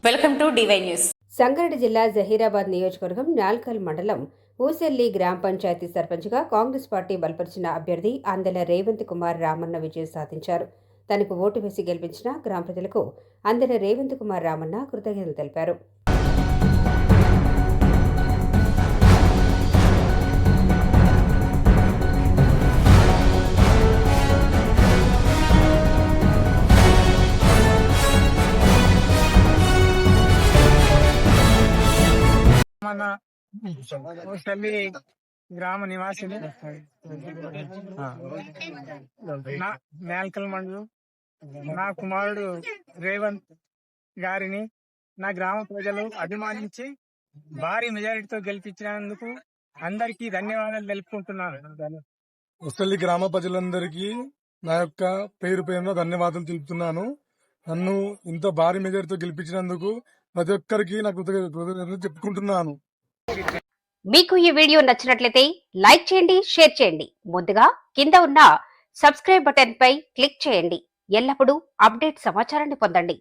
Welcome to DY news. Sangareddy జిల్లా జహీరాబాద్ నియోజకవర్గం నాల్కల్ మండలం ఊసెల్లి గ్రామ పంచాయతీ సర్పంచ్గా కాంగ్రెస్ పార్టీ బలపరిచిన అభ్యర్థి అందెల రేవంత్ కుమార్ రామన్న విజయం సాధించారు. తనకు ఓటు వేసి గెలిపించిన గ్రామ ప్రజలకు అందెల రేవంత్ కుమార్ రామన్న కృతజ్ఞతలు తెలిపారు. మన ఊసెల్లి గ్రామ నివాసిని మేల్కల్ మండలం నా కుమారుడు రేవంత్ గారిని నా గ్రామ ప్రజలు అభిమానించి భారీ మెజారిటీతో గెలిపించినందుకు అందరికీ ధన్యవాదాలు తెలుపుకుంటున్నాను. ఊసెల్లి గ్రామ ప్రజలందరికీ నా యొక్క పేరు పేరున ధన్యవాదాలు తెలుపుతున్నాను. నన్ను ఇంత భారీ మెజారిటీతో గెలిపించినందుకు ప్రతి ఒక్కరికి నాకు కృతజ్ఞతలు చెప్పుకుంటున్నాను. మీకు ఈ వీడియో నచ్చినట్లయితే లైక్ చేయండి, షేర్ చేయండి. ముందుగా కింద ఉన్న సబ్స్క్రైబ్ బటన్ పై క్లిక్ చేయండి. ఎల్లప్పుడూ అప్డేట్ సమాచారాన్ని పొందండి.